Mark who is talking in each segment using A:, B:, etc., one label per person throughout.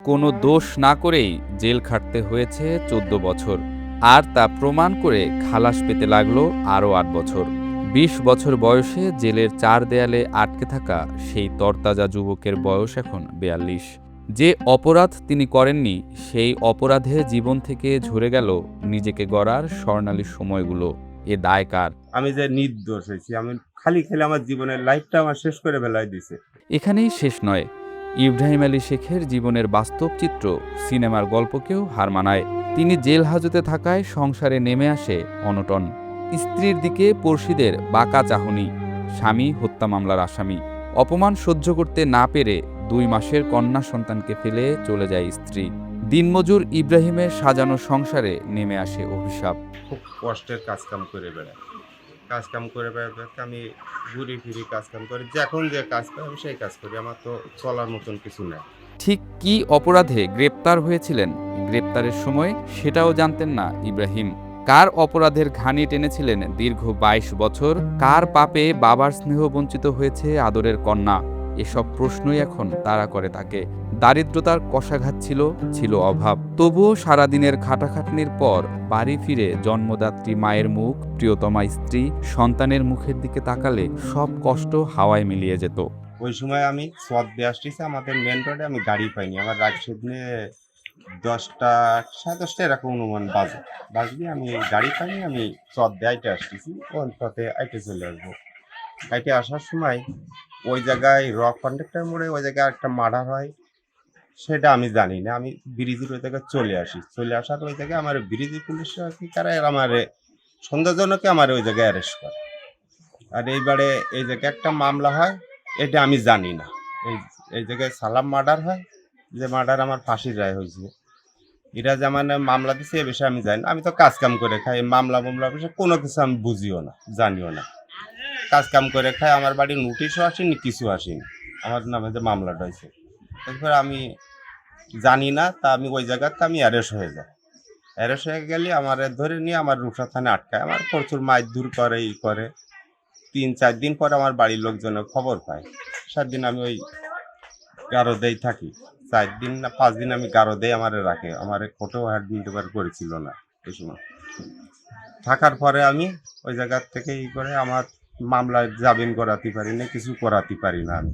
A: কোনো দোষ না করেই জেল খাটতে হয়েছে ১৪ বছর। আর তা প্রমাণ করে খালাস পেতে লাগলো আরও ৮ বছর। ২০ বছর বয়সে জেলের ৪ দেয়ালে আটকে থাকা সেই তরতাজা যুবকের বয়স এখন ৪২। যে অপরাধ তিনি করেননি, সেই অপরাধে জীবন থেকে ঝরে গেল নিজেকে গড়ার স্বর্ণালী সময়গুলো। এ দায় কার?
B: আমি যে নির্দোষ হয়েছি, আমি খালি খেলে আমার জীবনের লাইফটা আমার শেষ করে ফেলাই দিছে।
A: এখানেই শেষ নয়। ইব্রাহিম আলী শেখের জীবনের বাস্তব চিত্র সিনেমার গল্পকেও হার মানায়। তিনি জেল হাজতে থাকায় সংসারে নেমে আসে অনটন। স্ত্রীর দিকে পড়শিদের বাঁকা চাহনি, স্বামী হত্যা মামলার আসামি। অপমান সহ্য করতে না পেরে ২ মাসের কন্যা সন্তানকে ফেলে চলে যায় স্ত্রী। দিনমজুর ইব্রাহিমের সাজানো সংসারে নেমে আসে অভিশাপ।
B: খুব কষ্টের কাজকাম করে বেড়াই। কাজকাম করে বেড়াতে আমি ঘুরি ফিরি কাজকাম করি। যখন যে কাজ করি আমি সেই কাজ করি। আমার তো চলার মতন কিছু নাই।
A: ঠিক কী অপরাধে গ্রেপ্তার হয়েছিলেন, গ্রেপ্তারের সময় সেটাও জানতেন না ইব্রাহিম। কার অপরাধের ঘানি টেনেছিলেন দীর্ঘ ২২ বছর, কার পাপে বাবার স্নেহ বঞ্চিত হয়েছে আদরের কন্যা, এসব প্রশ্নই এখন তাড়া করে তাকে। দারিদ্রতার কষাঘাত ছিল অভাব। তবুও সারাদিনের খাটাখাটনির পর বাড়ি ফিরে জন্মদাত্রী মায়ের মুখ, প্রিয়তমা স্ত্রী, সন্তানের মুখের দিকে তাকালে সব কষ্ট হাওয়ায় মিলিয়ে যেত।
B: ওই সময় আমি সোয়াদ দিয়ে আসতেছি আমাদের মেন রোডে, আমি গাড়ি পাইনি। আমার রাত সেদিনে ১০টা ১০:৩০ এরকম অনুমান বাজে আমি গাড়ি পাইনি। আমি সোয়াদ দিয়ে আইটে আসতেছি। কোন পথে আইটে চলে আসবো। আইটে আসার সময় ওই জায়গায় রক কন্ডাক্টর মোড়ে ওই জায়গায় একটা মার্ডার হয়, সেটা আমি জানি না। আমি ব্রিজের ওই জায়গায় চলে আসি। চলে আসার ওই জায়গায় আমার ব্রিজের পুলিশ অফিসার আমারে সন্দেহজনকে আমার ওই জায়গায় অ্যারেস্ট করে। আর এইবারে এই জায়গায় একটা মামলা হয়, এটা আমি জানি না। এই এই জায়গায় সালাম মার্ডার হয়, যে মার্ডার আমার ফাঁসির রায় হয়েছে। এরা যে আমার নামে মামলা দিছে এ বিষয়ে আমি জানি না। আমি তো কাজ কাম করে খাই। মামলা বিষয়ে কোনো কিছু আমি বুঝিও না, জানিও না। কাজ কাম করে খাই। আমার বাড়ির নোটিশও আসেনি, কিছু আসেনি। আমার নামে যে মামলাটা হয়েছে। এরপর আমি জানি না, তা আমি ওই জায়গাতে আমি অ্যারেস্ট হয়ে যাই। অ্যারেস্ট হয়ে গেলে আমারে ধরে নিয়ে আমার রূপসা থানায় আটকায়। আমার প্রচুর মারধর করে, ই করে। ৩-৪ দিন পর আমার বাড়ির লোকজনের খবর পায়। ৭ দিন আমি ওই গারদেই থাকি। ৪ দিন না ৫ দিন আমি গারদেই আমারে রাখে। আমারে কোর্টেও অ্যাডমিট করেছিল না এই সময়। থাকার পরে আমি ওই জায়গার থেকে ই করে আমার মামলায় জামিন করাতে পারি না, কিছু করাতে পারি না আমি।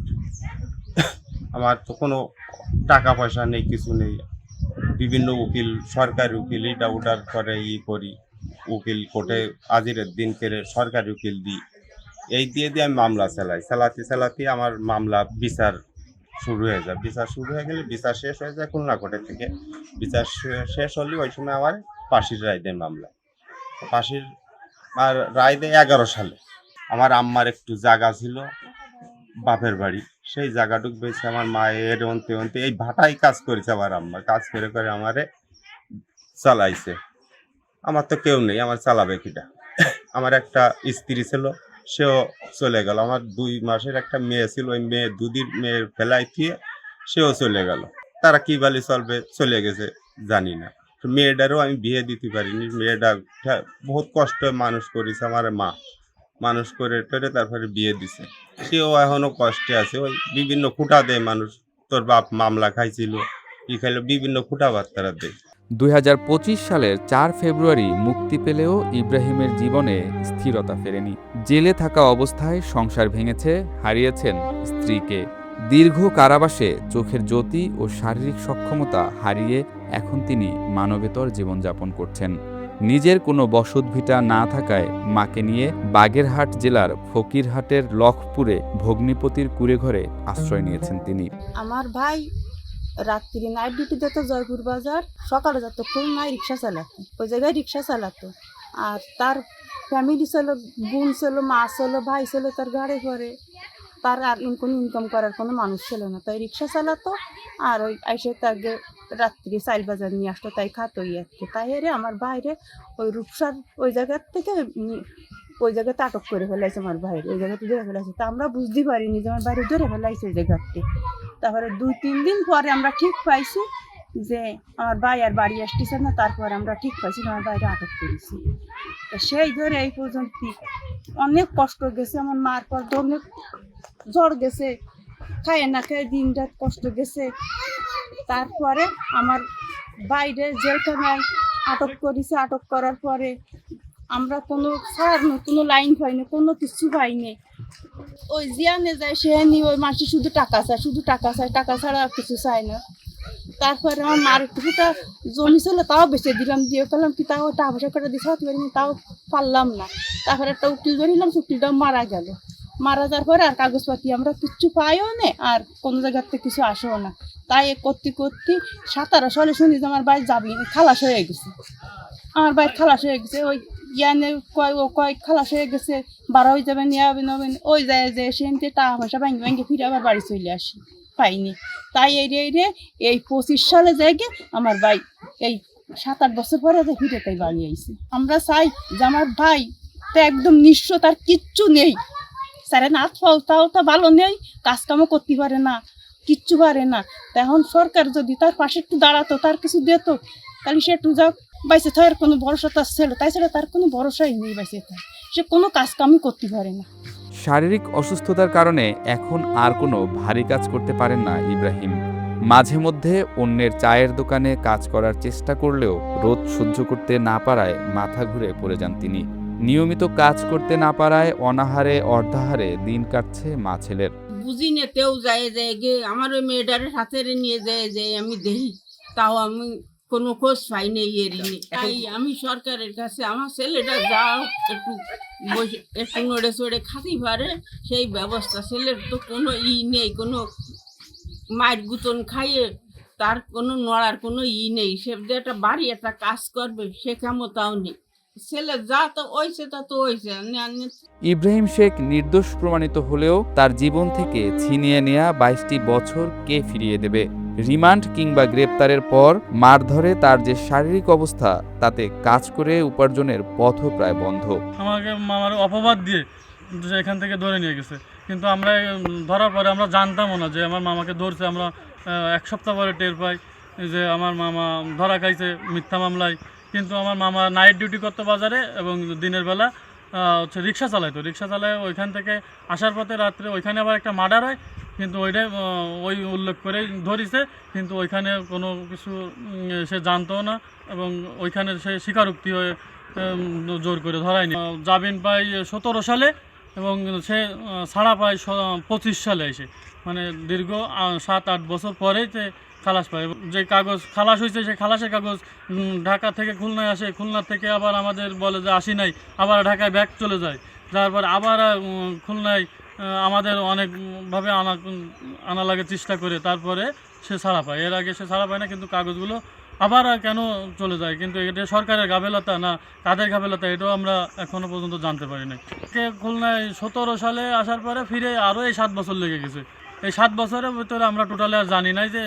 B: আমার তো কোনো টাকা পয়সা নেই, কিছু নেই। বিভিন্ন উকিল, সরকারি উকিল এটা ওটার করে করি। উকিল কোর্টে হাজিরের দিন করে সরকারি উকিল দিই। এই দিয়ে আমি মামলা চালাই। চালাতে আমার মামলা বিচার শুরু হয়ে যায়। বিচার শুরু হয়ে গেলে বিচার শেষ হয়ে যায় খুলনা কোর্টের থেকে। বিচার শেষ হলে ওই সময় আমার ফাঁসির রায় দেয় মামলায়। ফাঁসির রায় দেয় ১১ সালে। আমার আম্মার একটু জায়গা ছিল বাপের বাড়ি, সেই জায়গাটুক বেঁচে আমার মায়ের অন্তে এই ভাটাই কাজ করেছে। আমার আম্মা কাজ করে আমারে চালাইছে। আমার তো কেউ নেই, আমার চালাবে কিটা? আমার একটা স্ত্রী ছিল, সেও চলে গেল। আমার ২ মাসের একটা মেয়ে ছিল, ওই মেয়ে দুধের মেয়ে ফেলাই দিয়ে সেও চলে গেল। তারা কি বালি চলবে, চলে গেছে জানি না। মেয়েটারও আমি বিয়ে দিতে পারিনি। মেয়েটা বহুত কষ্ট মানুষ করেছে আমার মা। মানুষ করে টরে তারপরে বিয়ে দিছে। সেও এখনো কষ্টে আছে। ওই বিভিন্ন খুঁটা দেয় মানুষ। তোর বাপ মামলা খাইছিল, ই খাইলো, বিভিন্ন খুঁটা বার্তারা দেয়।
A: ২০২৫ সালের ৪ ফেব্রুয়ারি মুক্তি পেলেও ইব্রাহিমের জীবনে স্থিরতা ফেরেনি। জেলে থাকা অবস্থায় সংসার ভেঙেছে, হারিয়েছেন স্ত্রীকে। দীর্ঘ কারাবাসে চোখের জ্যোতি ও শারীরিক সক্ষমতা হারিয়ে এখন তিনি মানবেতর জীবনযাপন করছেন। নিজের কোনো বসতভিটা না থাকায় মাকে নিয়ে বাগেরহাট জেলার ফকিরহাটের লখপুরে ভগ্নিপতির কুঁড়েঘরে আশ্রয় নিয়েছেন তিনি।
C: আমার ভাই রাত্রি নাইট ডিউটি যেত জয়পুর বাজার, সকালে যেত খুলনায় রিক্সা চালাতো, ওই জায়গায় রিক্সা চালাতো। আর তার ফ্যামিলি ছিল, বোন ছিল, মা ছিল, ভাই ছিল তার গাড়ি করে। তার আর কোনো ইনকাম করার কোনো মানুষ ছিল না, তাই রিক্সা চালাতো। আর ওই এসে তাকে রাত্রি ৪ বাজার নিয়ে আসতো, তাই খাতোই আর কি। তাই হেরে আমার বাইরে ওই রূপসার ওই জায়গার থেকে ওই জায়গাতে আটক করে ফেলাইছে আমার ভাইয়ের, ওই জায়গাতে ধরে ফেলাইছে। তা আমরা বুঝতে পারিনি যে আমার বাইরে ধরে ফেলাইছে ওই জায়গাতে। তারপরে ২-৩ দিন পরে আমরা ঠিক পাইছি যে আমার ভাই আর বাড়ি আসতেছে না। তারপরে আমরা ঠিক পাইছি আমার বাইরে আটক করেছি। তো সেই ধরে এই পর্যন্ত অনেক কষ্ট গেছে। আমার মার পর অনেক জ্বর গেছে, খায় না খেয়ে দিন রাত কষ্ট গেছে। তারপরে আমার বাইরে জেলখানায় আটক করেছে। আটক করার পরে আমরা কোনো ছাড় কোনো লাইন পাইনি, কোনো কিছু পাইনি। ওই জিয়ানে যায় সে নি ওই মাসে শুধু টাকা চায়, শুধু টাকা চায়, টাকা ছাড়া আর কিছু চায় না। তারপরে আমার মার কিছুটা জমি ছিল তাও বেঁচে দিলাম, দিয়ে পেলাম কি তাও টাকা পয়সা করে দিতে পারিনি, তাও পারলাম না। তারপরে একটা উকিল ধরিলাম, উকিলটাও মারা গেল। মারা যাওয়ার পরে আর কাগজপাতি আমরা কিচ্ছু পাইও না, আর কোনো জায়গার থেকে কিছু আসেও না। তাই এ করতে করতে 17 সালে শুনি যে আমার ভাই যাবি খালাস হয়ে গেছে। আমার ভাই খালাস হয়ে গেছে, ওই ইয়ানে কয় খালাস হয়ে গেছে, 12 হয়ে যাবে নিয়ে হবে নবেন, ওই যায় যে সেনতে টাকা পয়সা ভাঙ্গে ভাঙ্গে ফিরে আবার বাড়ি চলে আসি, পাইনি। তাই এই 25 সালে যাইগে আমার ভাই এই 7-8 বছর পরে যে ফিরে তাই বাড়ি আইছে। আমরা চাই যে আমার ভাই তো একদম নিঃস্ব, তার কিচ্ছু নেই, স্যারে না তাও তো ভালো নেই, কাজকামও করতে পারে না, কিচ্ছু পারে না। তখন সরকার যদি তার পাশে একটু দাঁড়াতো, তার কিছু দিত, তাহলে সে একটু যাক বাইসে থাকার কোনো ভরসা তার ছিল, তাই ছাড়া তার কোনো ভরসাই নেই বাইসে থাক, সে কোনো কাজকামই করতে পারে না।
A: শারীরিক অসুস্থতার কারণে এখন আর কোনো ভারী কাজ করতে পারেন না ইব্রাহিম। মাঝে মধ্যে অন্যের চায়ের দোকানে কাজ করার চেষ্টা করলেও রোদ সহ্য করতে না পারায় মাথা ঘুরে পড়ে যান তিনি। নিয়মিত কাজ করতে না পারায় অনাহারে অর্ধাহারে দিন কাটছে মা ছেলের।
D: বুঝি নেতেও যায় গে আমার ওই মেয়েটারে সাথে নিয়ে যায় যে আমি দেখি, তাও আমি কোনো খোঁজ পাই নেই এরিনি। তাই আমি সরকারের কাছে আমার ছেলেটা যাও একটু বসে একটু নড়ে চড়ে খাতে পারে সেই ব্যবস্থা। ছেলের তো কোনো নেই, কোনো মায়ের গুতন খাইয়ে তার কোনো নড়ার কোনো নেই, সে যে একটা বাড়ি একটা কাজ করবে সে ক্ষমতাও নেই। ছেলে যা তো ওইছে তা তো ওইছে।
A: ইব্রাহিম শেখ নির্দোষ প্রমাণিত হলেও তার জীবন থেকে ছিনিয়ে নেয়া 22টি বছর কে ফিরিয়ে দেবে? রিমান্ড কিংবা গ্রেপ্তারের পর মারধরে তার যে শারীরিক অবস্থা, তাতে কাজ করে উপার্জনের পথও প্রায় বন্ধ।
E: আমাকে মামার অপবাদ দিয়ে যে এখান থেকে ধরে নিয়ে গেছে, কিন্তু আমরা ধরার পরে আমরা জানতামও না যে আমার মামাকে ধরছে। আমরা 1 সপ্তাহ পরে টের পাই যে আমার মামা ধরা খাইছে মিথ্যা মামলায়। কিন্তু আমার মামা নাইট ডিউটি করতো বাজারে এবং দিনের বেলা হচ্ছে রিক্সা চালাইতো। রিক্সা চালায় ওইখান থেকে আসার পথে রাত্রে ওইখানে আবার একটা মার্ডার হয়, কিন্তু ওইটাই ওই উল্লেখ করে ধরিছে, কিন্তু ওইখানে কোনো কিছু সে জানতো না এবং ওইখানে সে স্বীকারোক্তি হয়ে জোর করে ধরায়নি। জামিন পাই 17 সালে এবং সে ছাড়া পায় 25 সালে এসে, মানে দীর্ঘ 7-8 বছর পরেই সে খালাস পায়। যে কাগজ খালাস হয়েছে সেই খালাসের কাগজ ঢাকা থেকে খুলনায় আসে, খুলনা থেকে আবার আমাদের বলে যে আসি নাই, আবার ঢাকায় ব্যাক চলে যায়। তারপর আবার খুলনায় আমাদের অনেকভাবে আনা লাগে চেষ্টা করে, তারপরে সে ছাড়া পায়। এর আগে সে ছাড়া পায় না, কিন্তু কাগজগুলো আবার কেন চলে যায়, কিন্তু এটা সরকারের গাফেলতা না কাদের গাফেলতা এটাও আমরা এখনও পর্যন্ত জানতে পারি না। খুলনায় 17 সালে আসার পরে ফিরে আরও এই 7 বছর লেগে গেছে। এই 7 বছরের ভিতরে আমরা টোটালি আর জানি নাই যে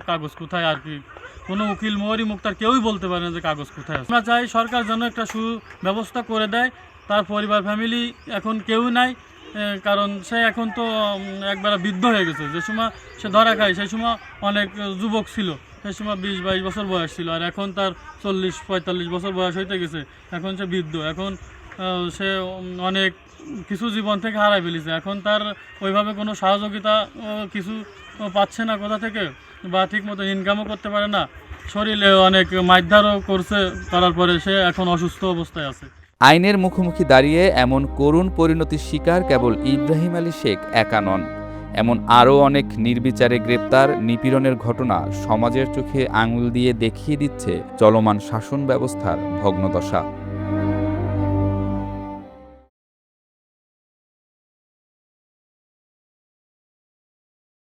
E: কাগজ কোথায়, আর কি কোনো উকিল মোহরি মুক্তার কেউই বলতে পারে না যে কাগজ কোথায় আছে। আমরা চাই সরকার যেন একটা সুব্যবস্থা করে দেয়। তার পরিবার ফ্যামিলি এখন কেউ নাই, কারণ সে এখন তো একবার বৃদ্ধ হয়ে গেছে। যে সময় সে ধরা খায় সেই সময় অনেক যুবক ছিল, সেই সময় 20-22 বছর বয়স ছিল, আর এখন তার 40-45 বছর বয়স হইতে গেছে, এখন সে বৃদ্ধ। এখন সে অনেক কিছু জীবন থেকে হারাই ফেলেছে। এখন তার ওইভাবে কোনো সহযোগিতা কিছু পাচ্ছে না কোথা থেকে, বা ঠিক মতো ইনকামও করতে পারে না, শরীরে অনেক মারধরও করছে, করার পরে সে এখন অসুস্থ অবস্থায় আছে।
A: আইনের মুখোমুখি দাঁড়িয়ে এমন করুণ পরিণতির শিকার কেবল ইব্রাহিম আলী শেখ একা নন। এমন আরও অনেক নির্বিচারে গ্রেপ্তার, নিপীড়নের ঘটনা সমাজের চোখে আঙুল দিয়ে দেখিয়ে দিচ্ছে চলমান শাসন ব্যবস্থার ভগ্নদশা।